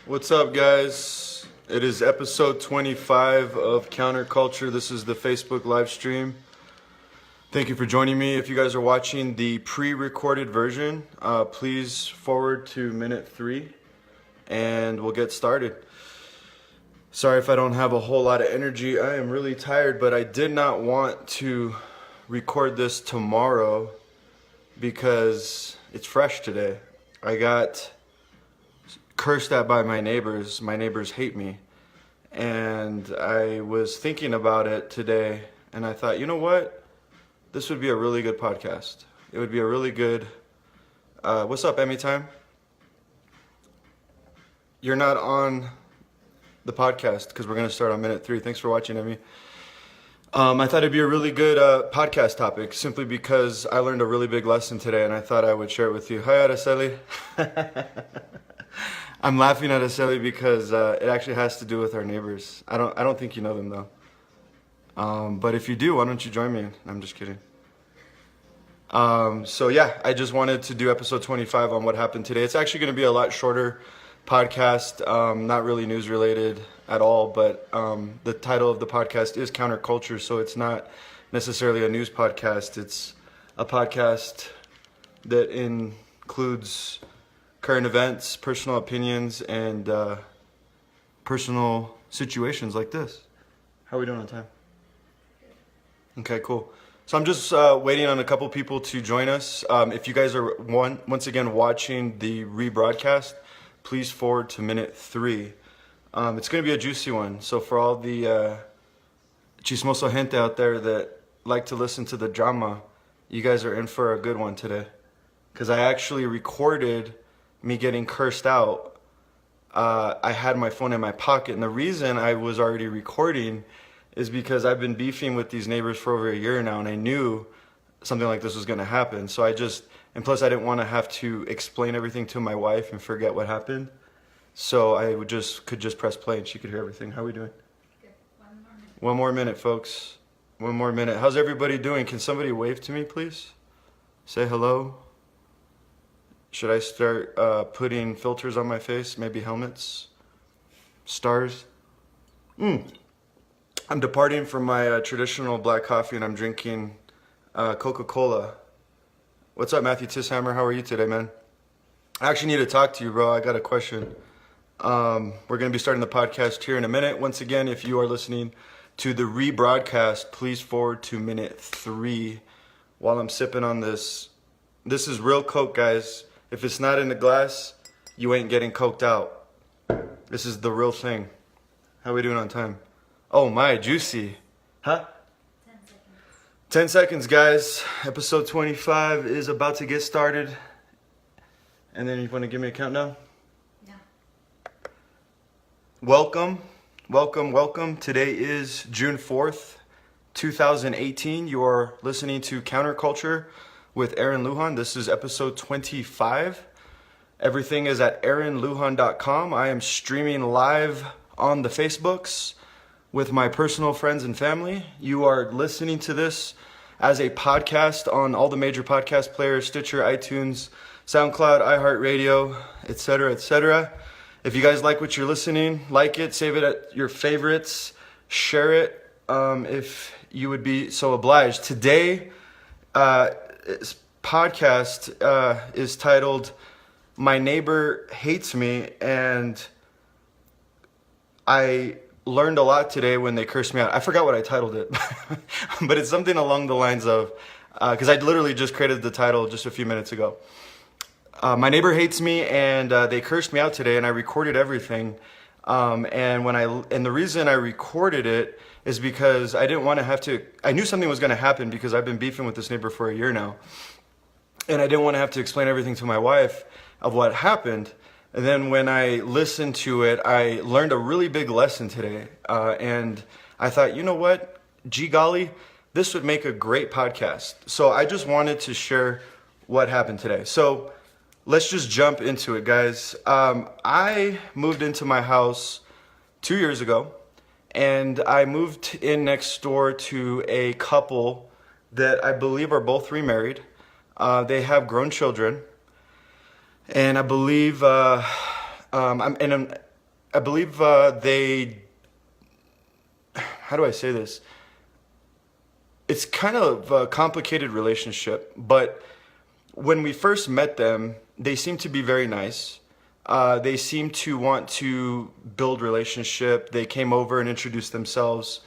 What's up, guys? It is episode 25 of Counterculture. This is the Facebook live stream. Thank you for joining me. If you guys are watching the pre-recorded version, please forward to minute 3 and we'll get started. Sorry if I don't have a whole lot of energy. I am really tired, but I did not want to record this tomorrow because it's fresh today. I got cursed at by my neighbors. My neighbors hate me. And I was thinking about it today, and I thought, you know what? This would be a really good podcast. It would be a really good... what's up, Emmy Time? You're not on the podcast because we're going to start on minute 3. Thanks for watching, Emmy. I thought it'd be a really good podcast topic simply because I learned a really big lesson today, and I thought I would share it with you. Hi, Araceli. I'm laughing at Araceli because it actually has to do with our neighbors. I don't think you know them though. But if you do, why don't you join me? I'm just kidding. So yeah, I just wanted to do episode 25 on what happened today. It's actually going to be a lot shorter podcast, not really news related at all, but the title of the podcast is Counterculture, so it's not necessarily a news podcast. It's a podcast that includes current events, personal opinions, and personal situations like this. How are we doing on time? Okay, cool. So I'm just waiting on a couple people to join us. If you guys are once again watching the rebroadcast, please forward to minute 3. It's going to be a juicy one. So for all the chismoso gente out there that like to listen to the drama, you guys are in for a good one today. Because I actually recorded me getting cursed out. I had my phone in my pocket, and the reason I was already recording is because I've been beefing with these neighbors for over a year now, and I knew something like this was going to happen. So and plus I didn't want to have to explain everything to my wife and forget what happened. So I could just press play and she could hear everything. How are we doing? Good. One more minute, folks. One more minute. How's everybody doing? Can somebody wave to me, please? Say hello. Should I start putting filters on my face? Maybe helmets? Stars? I'm departing from my traditional black coffee and I'm drinking Coca-Cola. What's up, Matthew Tishammer? How are you today, man? I actually need to talk to you, bro. I got a question. We're going to be starting the podcast here in a minute. Once again, if you are listening to the rebroadcast, please forward to minute 3 while I'm sipping on this. This is real Coke, guys. If it's not in the glass, you ain't getting coked out. This is the real thing. How are we doing on time? Oh my, juicy. Huh? 10 seconds. 10 seconds, guys. Episode 25 is about to get started. And then you want to give me a countdown? Yeah. Welcome. Today is June 4th, 2018. You are listening to Counterculture with Aaron Lujan. This is episode 25. Everything is at aaronlujan.com. I am streaming live on the Facebooks with my personal friends and family. You are listening to this as a podcast on all the major podcast players, Stitcher, iTunes, SoundCloud, iHeartRadio, etc., etc. If you guys like what you're listening, like it, save it at your favorites, share it if you would be so obliged. Today, podcast is titled My Neighbor Hates Me, and I learned a lot today when they cursed me out. I forgot what I titled it, but it's something along the lines of, because I literally just created the title just a few minutes ago. My neighbor hates me, and they cursed me out today, and I recorded everything. And the reason I recorded it is because I didn't want to have to. I knew something was going to happen because I've been beefing with this neighbor for a year now, and I didn't want to have to explain everything to my wife of what happened. And then when I listened to it, I learned a really big lesson today, and I thought, you know what, gee golly, this would make a great podcast. So I just wanted to share what happened today. So let's just jump into it, guys. I moved into my house 2 years ago, and I moved in next door to a couple that I believe are both remarried. They have grown children, and I believe I believe they, how do I say this? It's kind of a complicated relationship, but when we first met them, they seemed to be very nice. They seemed to want to build relationship. They came over and introduced themselves.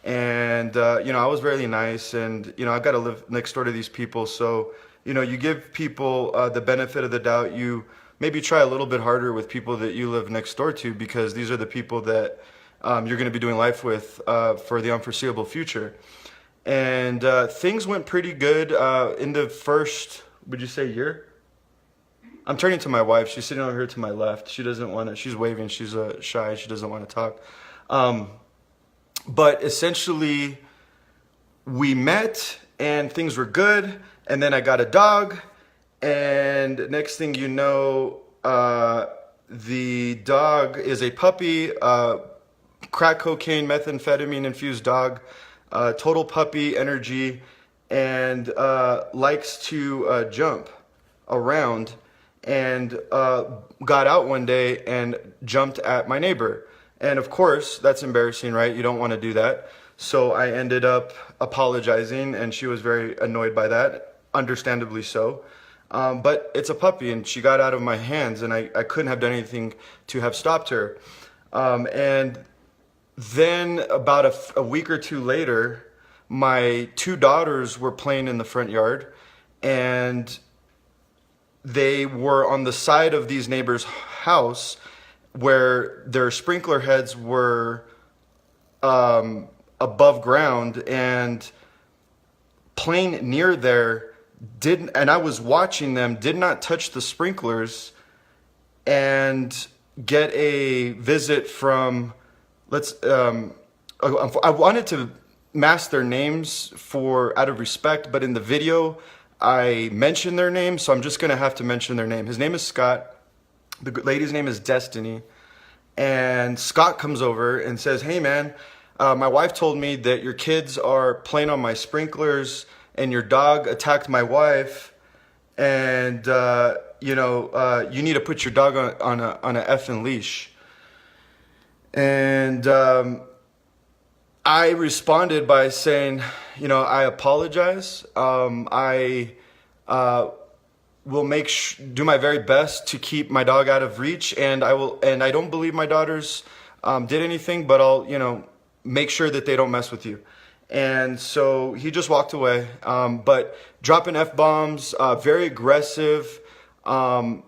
And, I was really nice. And, I've got to live next door to these people. So, you give people the benefit of the doubt. You maybe try a little bit harder with people that you live next door to, because these are the people that you're going to be doing life with for the unforeseeable future. And things went pretty good in the first, would you say, year? I'm turning to my wife. She's sitting over here to my left. She doesn't want to, she's waving. She's shy. She doesn't want to talk. But essentially, we met and things were good. And then I got a dog. And next thing you know, the dog is a puppy, crack cocaine, methamphetamine infused dog, total puppy energy, and likes to jump around, and got out one day and jumped at my neighbor. And of course, that's embarrassing, right? You don't want to do that. So I ended up apologizing, and she was very annoyed by that, understandably so. But it's a puppy, and she got out of my hands, and I couldn't have done anything to have stopped her. And then about a week or two later, my two daughters were playing in the front yard, and they were on the side of these neighbors' house where their sprinkler heads were above ground, and playing near there and I was watching them, did not touch the sprinklers, and get a visit from, I wanted to mask their names out of respect, but in the video I mentioned their name, so I'm just going to have to mention their name. His name is Scott. The lady's name is Destiny. And Scott comes over and says, "Hey man, my wife told me that your kids are playing on my sprinklers and your dog attacked my wife, and you need to put your dog on a effing leash." And I responded by saying, I apologize. I will do my very best to keep my dog out of reach, and I don't believe my daughters did anything, but I'll make sure that they don't mess with you. And so he just walked away, but dropping F-bombs, very aggressive, and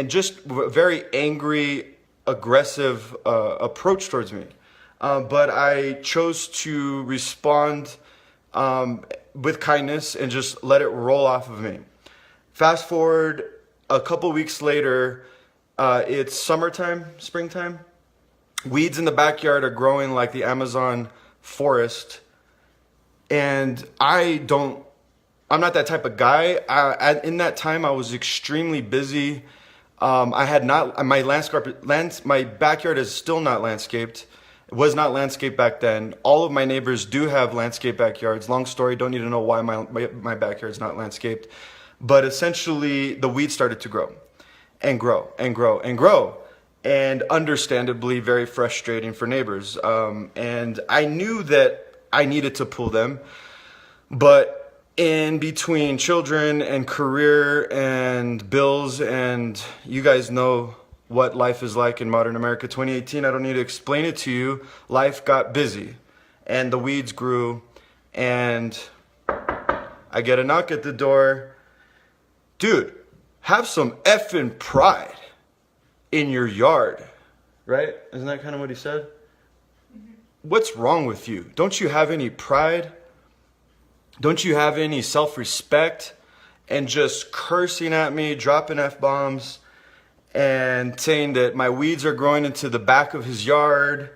just very angry, aggressive approach towards me. But I chose to respond with kindness and just let it roll off of me. Fast forward a couple weeks later, it's summertime, springtime. Weeds in the backyard are growing like the Amazon forest. And I'm not that type of guy. In that time, I was extremely busy. I had not, my backyard is still not landscaped. It was not landscaped back then. All of my neighbors do have landscaped backyards. Long story, don't need to know why my backyard's not landscaped. But essentially, the weeds started to grow and grow and grow and grow. And understandably, very frustrating for neighbors. And I knew that I needed to pull them, but in between children and career and bills, and you guys know what life is like in modern America 2018. I don't need to explain it to you. Life got busy and the weeds grew, and I get a knock at the door. Dude, have some effing pride in your yard, right? Isn't that kind of what he said? What's wrong with you? Don't you have any pride? Don't you have any self-respect? And just cursing at me, dropping F-bombs, and saying that my weeds are growing into the back of his yard.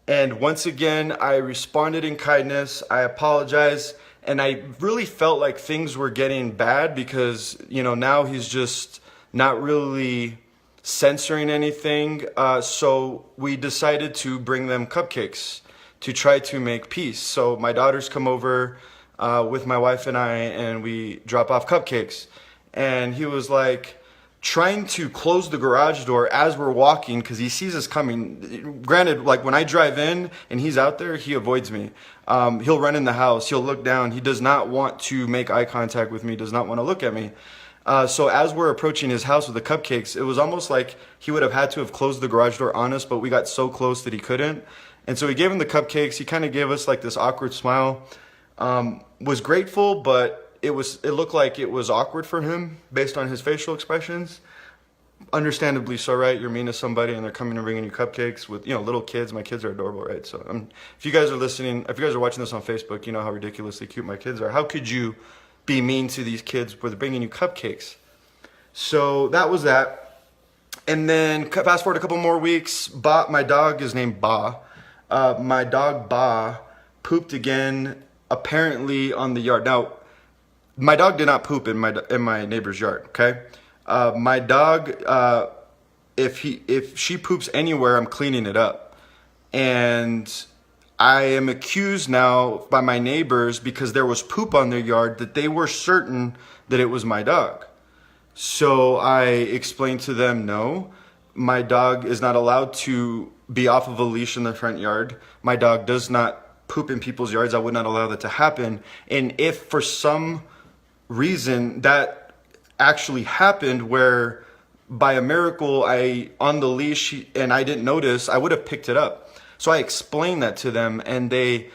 And once again, I responded in kindness. I apologized. And I really felt like things were getting bad because, now he's just not really censoring anything. So we decided to bring them cupcakes to try to make peace. So my daughters come over with my wife and I, and we drop off cupcakes. And he was like, trying to close the garage door as we're walking because he sees us coming. Granted, like when I drive in and he's out there, he avoids me. He'll run in the house. He'll look down. He does not want to make eye contact with me, does not want to look at me. So as we're approaching his house with the cupcakes, it was almost like he would have had to have closed the garage door on us, but we got so close that he couldn't. And so we gave him the cupcakes. He kind of gave us like this awkward smile. Was grateful, but it looked like it was awkward for him based on his facial expressions. Understandably so, right? You're mean to somebody and they're coming and bringing you cupcakes with, little kids. My kids are adorable, right? So if you guys are listening, if you guys are watching this on Facebook, you know how ridiculously cute my kids are. How could you be mean to these kids where they're bringing you cupcakes? So that was that. And then fast forward a couple more weeks, my dog is named Ba. My dog Ba pooped again, apparently on the yard. Now, my dog did not poop in my neighbor's yard, okay? My dog, if she poops anywhere, I'm cleaning it up. And I am accused now by my neighbors because there was poop on their yard that they were certain that it was my dog. So I explained to them, no, my dog is not allowed to be off of a leash in the front yard. My dog does not poop in people's yards. I would not allow that to happen. And if for some reason that actually happened where by a miracle on the leash and I didn't notice, I would have picked it up. So I explained that to them and they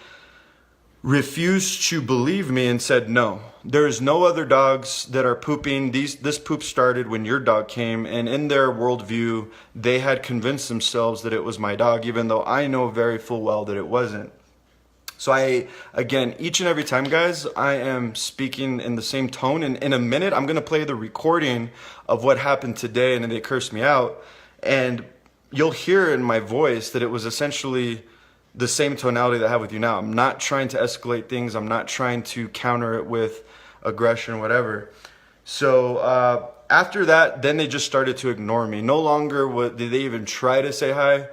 refused to believe me and said, no, there's no other dogs that are pooping. This poop started when your dog came, and in their worldview, they had convinced themselves that it was my dog, even though I know very full well that it wasn't. So again, each and every time, guys, I am speaking in the same tone. And in a minute, I'm going to play the recording of what happened today, and then they cursed me out. And you'll hear in my voice that it was essentially the same tonality that I have with you now. I'm not trying to escalate things. I'm not trying to counter it with aggression or whatever. So after that, then they just started to ignore me. No longer did they even try to say hi.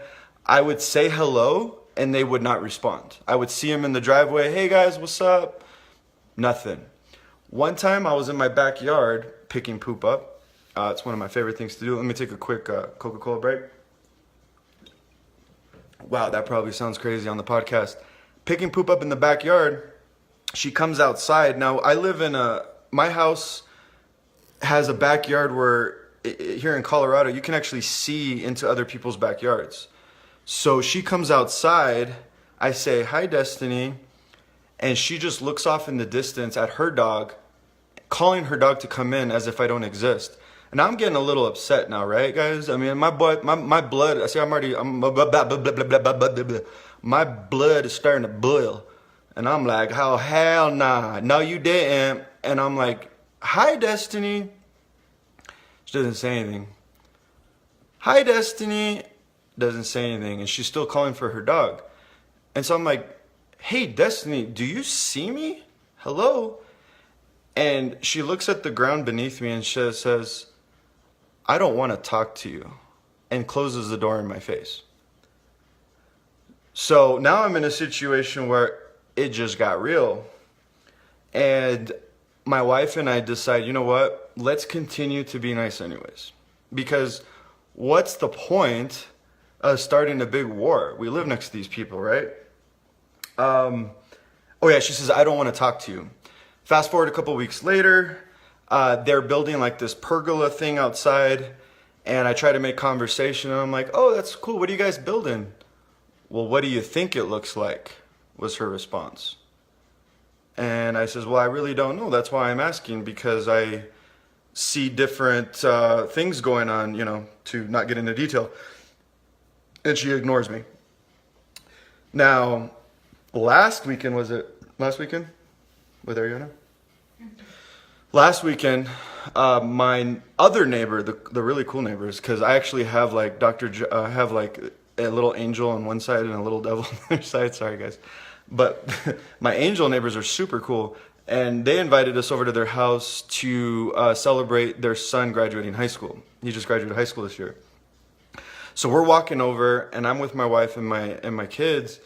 I would say hello, and they would not respond. I would see them in the driveway. Hey guys, what's up? Nothing. One time I was in my backyard picking poop up. It's one of my favorite things to do. Let me take a quick Coca-Cola break. Wow, that probably sounds crazy on the podcast. Picking poop up in the backyard. She comes outside. Now, I live in my house has a backyard where here in Colorado, you can actually see into other people's backyards. So she comes outside. I say, hi, Destiny. And she just looks off in the distance at her dog, calling her dog to come in as if I don't exist. And I'm getting a little upset now, right, guys? I mean, my blood, I say my blood is starting to boil. And I'm like, oh, hell nah. No, you didn't. And I'm like, hi, Destiny. She doesn't say anything. Hi, Destiny. Doesn't say anything. And she's still calling for her dog. And so I'm like, hey, Destiny, do you see me? Hello? And she looks at the ground beneath me and she says, I don't want to talk to you, and closes the door in my face. So now I'm in a situation where it just got real. And my wife and I decide, you know what? Let's continue to be nice anyways. Because what's the point of starting a big war? We live next to these people, right? Oh yeah, she says, I don't want to talk to you. Fast forward a couple weeks later, they're building like this pergola thing outside, and I try to make conversation, and I'm like, oh, that's cool. What are you guys building? Well, what do you think it looks like? Was her response. And I says, well, I really don't know. That's why I'm asking, because I see different things going on, to not get into detail. And she ignores me. Now, last weekend with Ariana? Last weekend, my other neighbor, the really cool neighbors, because I actually have like have like a little angel on one side and a little devil on the other side. Sorry, guys. But my angel neighbors are super cool. And they invited us over to their house to celebrate their son graduating high school. He just graduated high school this year. So we're walking over, and I'm with my wife and my kids.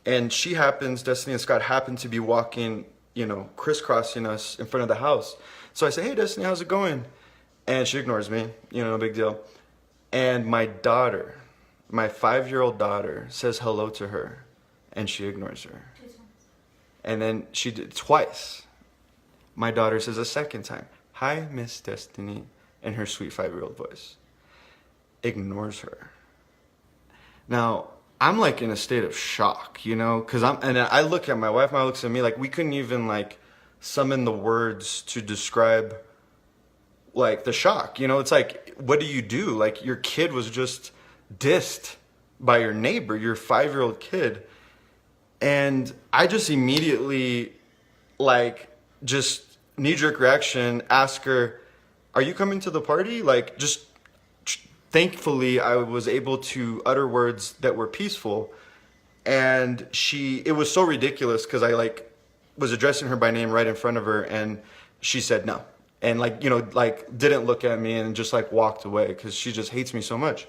And Destiny and Scott happen to be walking, crisscrossing us in front of the house. So I say, hey, Destiny, how's it going? And she ignores me, no big deal. And my daughter, my 5-year-old daughter, says hello to her, and she ignores her. And then she did twice. My daughter says a second time, "Hi, Miss Destiny," in her sweet 5-year-old voice. Ignores her. Now, I'm like in a state of shock, because and I look at my wife, my wife looks at me like we couldn't even like summon the words to describe like the shock. It's like, what do you do? Like, your kid was just dissed by your neighbor, your 5-year-old kid. And I just immediately, like, just knee-jerk reaction, ask her, "Are you coming to the party?" Like, just thankfully, I was able to utter words that were peaceful. And it was so ridiculous because I, like, was addressing her by name right in front of her, and she said no. And, like, didn't look at me and just, like, walked away because she just hates me so much.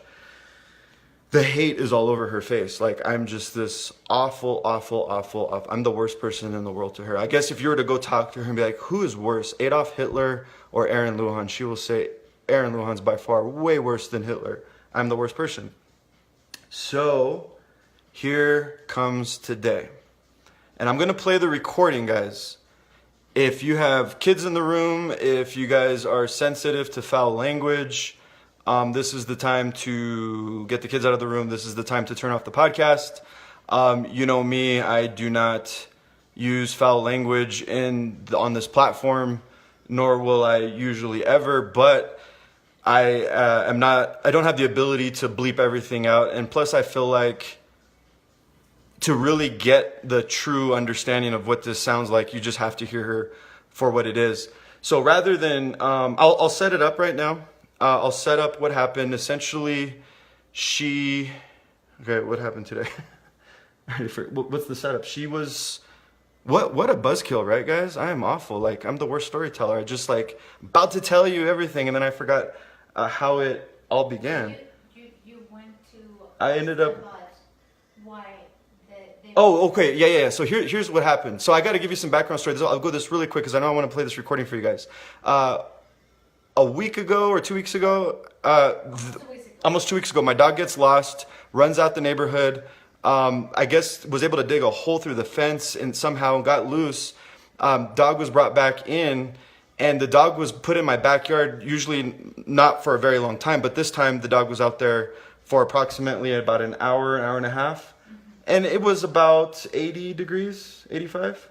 The hate is all over her face. Like, I'm just this awful. I'm the worst person in the world to her. I guess if you were to go talk to her and be like, who is worse, Adolf Hitler or Aaron Lujan? She will say, Aaron Lujan's by far way worse than Hitler. I'm the worst person. So, here comes today. And I'm going to play the recording, guys. If you have kids in the room, if you guys are sensitive to foul language, this is the time to get the kids out of the room. This is the time to turn off the podcast. You know me, I do not use foul language on this platform, nor will I usually ever, but I don't have the ability to bleep everything out. And plus I feel like to really get the true understanding of what this sounds like, you just have to hear her for what it is. So rather than, I'll set it up right now. I'll set up what happened. Essentially, okay, what happened today? What's the setup? She was, what a buzzkill, right, guys? I am awful. Like, I'm the worst storyteller. I just, like, about to tell you everything, and then I forgot how it all began. You went to... I ended up... Why? Oh, okay. Yeah. So here's what happened. So I got to give you some background story. I'll go this really quick because I know I want to play this recording for you guys. A week ago or 2 weeks ago, almost 2 weeks ago, my dog gets lost, runs out the neighborhood. I guess was able to dig a hole through the fence and somehow got loose. Dog was brought back in, and the dog was put in my backyard, usually not for a very long time, but this time the dog was out there for approximately about an hour and a half. And it was about 80 degrees, 85.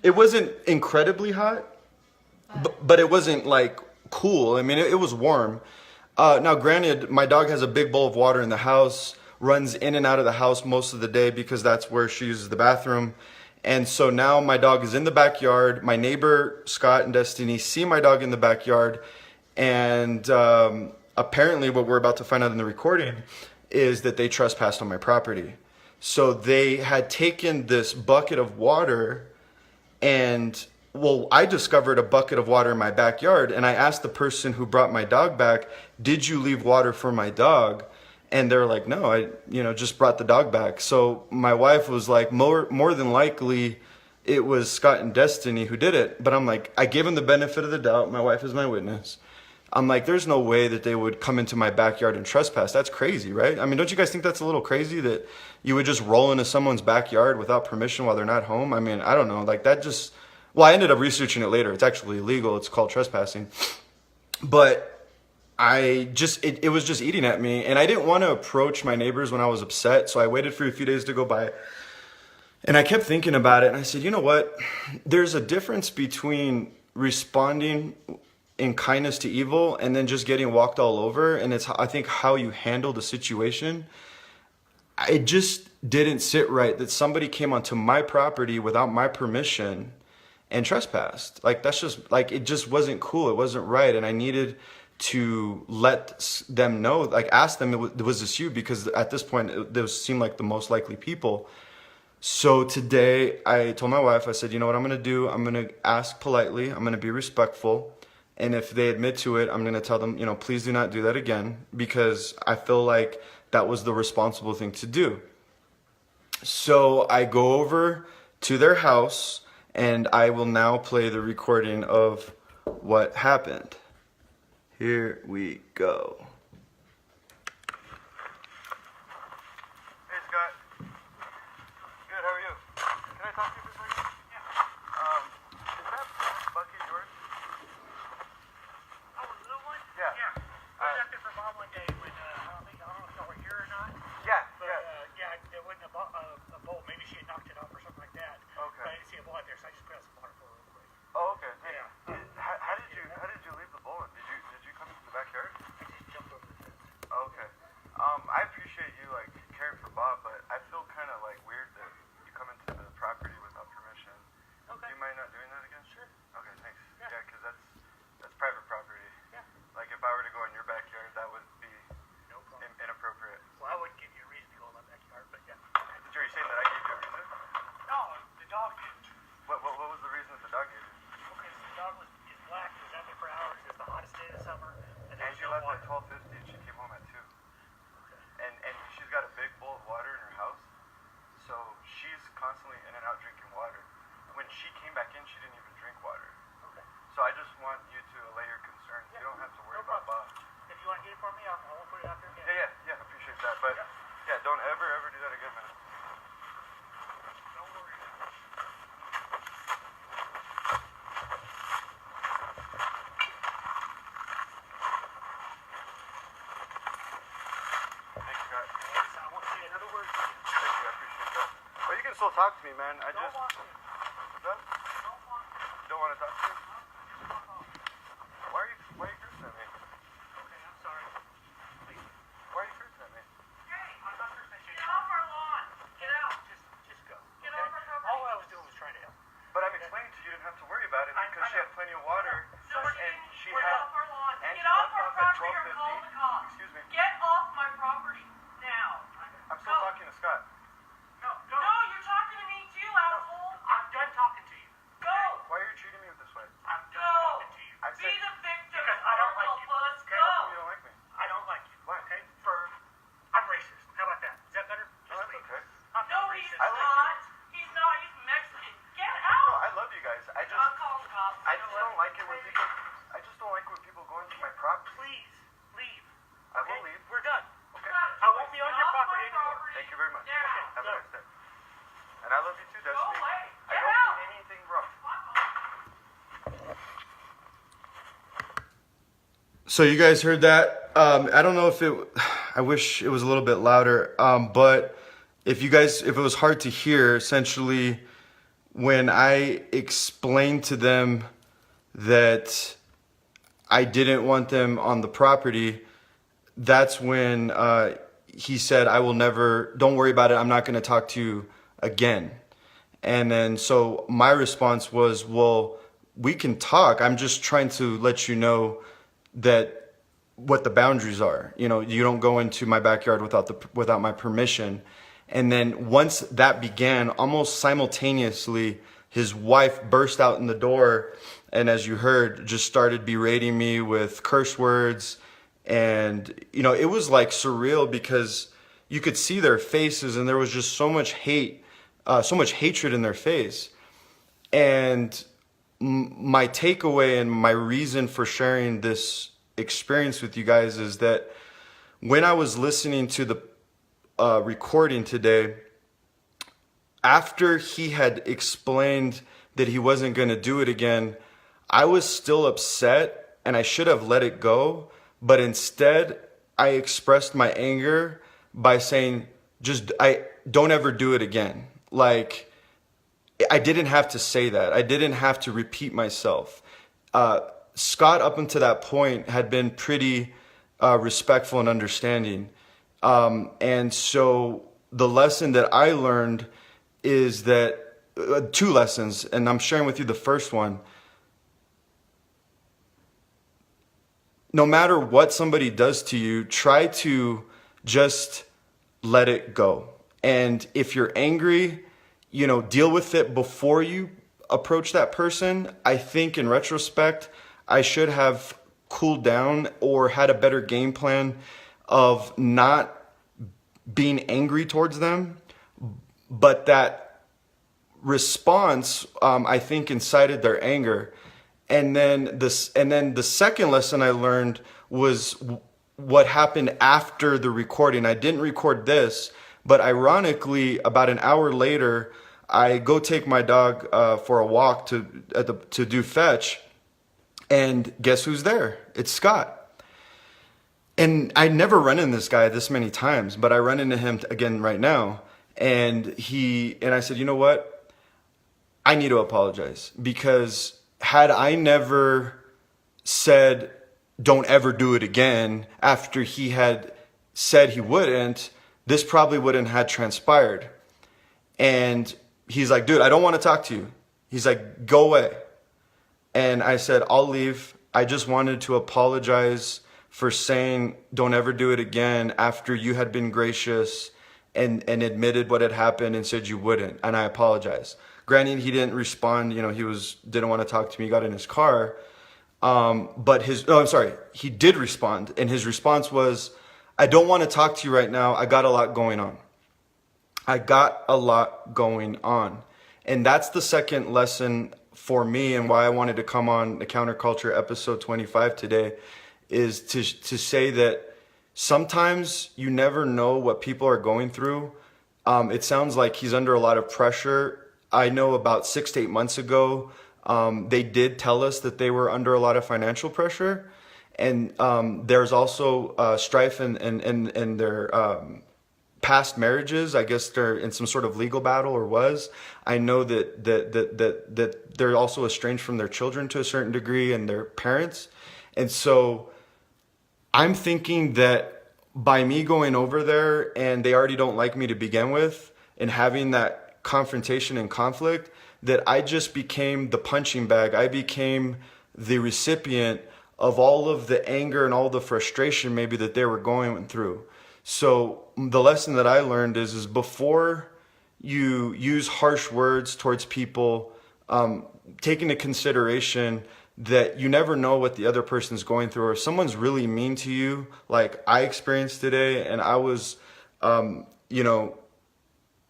It wasn't incredibly hot, but it wasn't like cool. I mean, it was warm. Now, granted, my dog has a big bowl of water in the house, runs in and out of the house most of the day because that's where she uses the bathroom. And so now my dog is in the backyard. My neighbor, Scott and Destiny, see my dog in the backyard. And apparently what we're about to find out in the recording is that they trespassed on my property. So they had taken this bucket of water and, well, I discovered a bucket of water in my backyard, and I asked the person who brought my dog back, "Did you leave water for my dog?" And they're like, "No, I just brought the dog back." So my wife was like, more than likely it was Scott and Destiny who did it. But I'm like, I gave them the benefit of the doubt. My wife is my witness. I'm like, there's no way that they would come into my backyard and trespass. That's crazy, right? I mean, don't you guys think that's a little crazy that you would just roll into someone's backyard without permission while they're not home? I mean, I don't know. Like, that just... Well, I ended up researching it later. It's actually illegal. It's called trespassing. But it was just eating at me. And I didn't want to approach my neighbors when I was upset. So I waited for a few days to go by. And I kept thinking about it. And I said, you know what? There's a difference between responding in kindness to evil and then just getting walked all over. And it's, I think, how you handle the situation. It just didn't sit right that somebody came onto my property without my permission and trespassed. Like, that's just, like, it just wasn't cool. It wasn't right. And I needed to let them know, like, ask them, was this you? Because at this point, those seemed like the most likely people. So today I told my wife, I said, you know what I'm going to do? I'm going to ask politely. I'm going to be respectful. And if they admit to it, I'm going to tell them, please do not do that again, because I feel like that was the responsible thing to do. So I go over to their house, and I will now play the recording of what happened. Here we go. Hey Scott. Good, how are you? Can I talk to you for a second? Yeah. Is that bucket yours? Oh, the little one? Yeah. Yeah. I was out there for Bob one day when, I don't know if y'all were here or not. Yeah, But, yeah. there wasn't a bowl. Maybe she had knocked it off or something like that. Okay. But I didn't see a bowl out there, so I just put out some water for her real quick. Oh, okay. Thank Yeah. you. How did you leave the bowl? Did you come into the backyard? I just jumped over the fence. Okay. I appreciate you like caring for Bob, but I feel kind of like weird that you come into the property without permission. Okay. Do you mind not doing that again? Sure. Okay, thanks. Yeah. Yeah, because that's private property. Yeah. Like if I were to go in your backyard, that would be No problem. inappropriate. Well, I wouldn't give you a reason to go in my backyard, but yeah. Are you saying that I gave you a reason? No, the dog did. What was the reason that the dog gave you? Okay, so the dog is black. It was out there for hours. It was the hottest day of the summer. And there And was she no left water. at 12:50 and she came home at 2. Okay. And she's got a big bowl of water in her house, so she's constantly in and out drinking water. When she came back in, she didn't even drink water. Okay. So I just want you to allay your concerns. Yeah. You don't have to worry No about problem. Bob. If you want to get it for me, I won't put it out there again. Yeah, appreciate that. But yeah, don't ever do that again, man. Don't worry. Thanks, Scott. Yes, I won't say another word to you. Thank you, I appreciate that. Well, you can still talk to me, man. I Don't just... want to. What's that? Don't want to. You don't want to talk to me? Just walk off. Why are you cursing at me? Okay, I'm sorry. Please. Why are you cursing at me? Hey, I'm not cursing at you. Get off our lawn. Get out. Just go. Get okay? off our property. All I was doing was trying to help. But I'm explaining to you, you didn't have to worry about it I because she know. had plenty of water. No, we're and getting, she we're had... off our lawn. and Get she off left our off at property or call 12:50. the cops. Excuse me. Get off my property now. I'm still Go. talking to Scott. No, go. No, you're talking to me too, asshole. I'm done talking to you. Go. Why are you treating me this way? I'm done Go. talking to you. I Be said... the victim. Because I don't like you. Let's Okay? go. You don't like me. I don't like you. Why? Okay? I'm racist. How about that? Is that better? No, that's leave. okay. I'm No, not he's racist. I like you. not. He's not. He's Mexican. Get No, out. I love you guys. I just... I'll call the cops. I just don't like it when people... I just don't like when people go into my property. Please, leave. I Okay? will leave. We're done. Okay. I won't be on your Get off property my anymore. property. Thank you very much. Now. Have a nice day. And I love you too, Destiny. Go away. I Get don't out. mean anything wrong. So you guys heard that. I don't know if it. I wish it was a little bit louder. But if it was hard to hear, essentially, when I explained to them that I didn't want them on the property, that's when he said, "I will never. Don't worry about it. I'm not going to talk to you again." And then so my response was, "Well, we can talk. I'm just trying to let you know that what the boundaries are. You know, you don't go into my backyard without my permission." And then once that began, almost simultaneously, his wife burst out in the door and, as you heard, just started berating me with curse words. And, you know, it was like surreal because you could see their faces and there was just so much hate, so much hatred in their face. And my takeaway and my reason for sharing this experience with you guys is that when I was listening to the recording today, after he had explained that he wasn't going to do it again, I was still upset and I should have let it go. But instead, I expressed my anger by saying, I don't ever do it again. Like, I didn't have to say that. I didn't have to repeat myself. Scott, up until that point, had been pretty respectful and understanding. And so the lesson that I learned is that, 2 lessons, and I'm sharing with you the first one. No matter what somebody does to you, try to just let it go. And if you're angry, you know, deal with it before you approach that person. I think in retrospect, I should have cooled down or had a better game plan of not being angry towards them. But that response, I think, incited their anger. And then the second lesson I learned was what happened after the recording. I didn't record this, but ironically, about an hour later, I go take my dog for a walk to do fetch, and guess who's there? It's Scott. And I never run into this guy this many times, but I run into him again right now. And I said, you know what? I need to apologize, because had I never said, don't ever do it again, after he had said he wouldn't, this probably wouldn't have transpired. And he's like, dude, I don't want to talk to you. He's like, go away. And I said, I'll leave. I just wanted to apologize for saying don't ever do it again after you had been gracious and admitted what had happened and said you wouldn't. And I apologize. Granted, he didn't respond. He didn't want to talk to me. He got in his car. He did respond. And his response was, I don't want to talk to you right now. I got a lot going on. And that's the second lesson for me, and why I wanted to come on the Counterculture episode 25 today, is to say that sometimes you never know what people are going through. It sounds like he's under a lot of pressure. I know about 6 to 8 months ago, they did tell us that they were under a lot of financial pressure. And there's also strife in their past marriages. I guess they're in some sort of legal battle, or was. I know that they're also estranged from their children to a certain degree, and their parents. And so I'm thinking that by me going over there, and they already don't like me to begin with, and having that confrontation and conflict, that I just became the punching bag. I became the recipient of all of the anger and all the frustration maybe that they were going through. So the lesson that I learned is before you use harsh words towards people, take into consideration that you never know what the other person's going through. Or if someone's really mean to you, like I experienced today, and I was,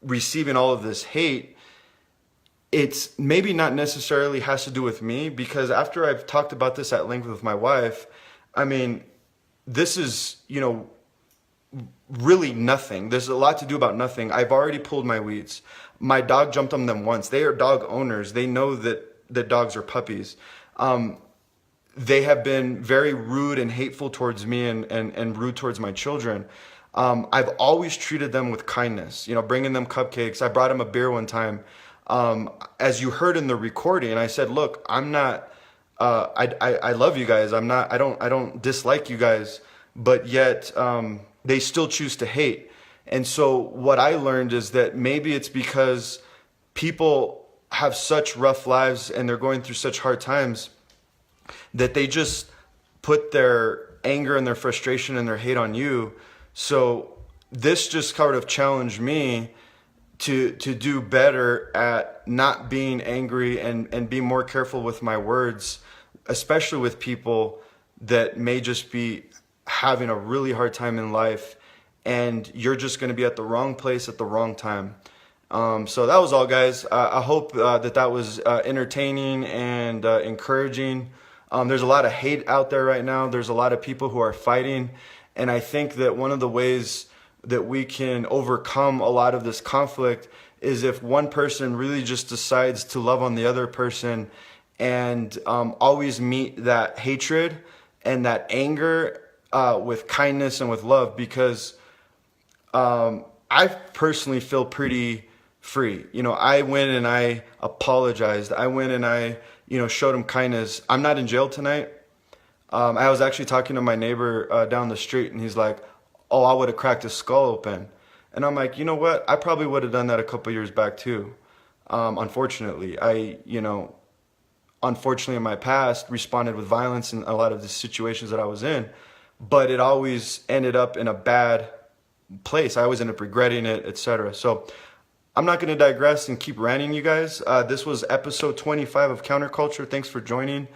receiving all of this hate, it's maybe not necessarily has to do with me, because after I've talked about this at length with my wife, I mean, this is, really nothing. There's a lot to do about nothing. I've already pulled my weeds. My dog jumped on them once. They are dog owners. They know that dogs are puppies. They have been very rude and hateful towards me and rude towards my children. I've always treated them with kindness, bringing them cupcakes. I brought them a beer one time. As you heard in the recording, I said, look, I'm not, I love you guys. I don't dislike you guys, but yet, they still choose to hate. And so what I learned is that maybe it's because people have such rough lives and they're going through such hard times that they just put their anger and their frustration and their hate on you. So this just kind of challenged me to do better at not being angry and be more careful with my words, especially with people that may just be having a really hard time in life, and you're just going to be at the wrong place at the wrong time. So that was all, guys. I hope that was entertaining and encouraging. There's a lot of hate out there right now. There's a lot of people who are fighting, and I think that one of the ways that we can overcome a lot of this conflict is if one person really just decides to love on the other person and always meet that hatred and that anger with kindness and with love, because I personally feel pretty free. I went and I apologized. I went and I, showed him kindness. I'm not in jail tonight. I was actually talking to my neighbor down the street, and he's like, oh, I would have cracked his skull open. And I'm like, you know what? I probably would have done that a couple years back too. Unfortunately, unfortunately in my past responded with violence in a lot of the situations that I was in. But it always ended up in a bad place. I always end up regretting it, etc. So I'm not going to digress and keep ranting, you guys. This was episode 25 of Counterculture. Thanks for joining.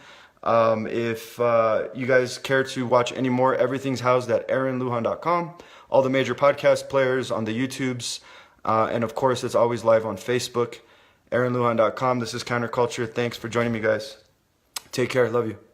If you guys care to watch any more, everything's housed at aaronlujan.com. All the major podcast players on the YouTubes. And of course, it's always live on Facebook, aaronlujan.com. This is Counterculture. Thanks for joining me, guys. Take care. Love you.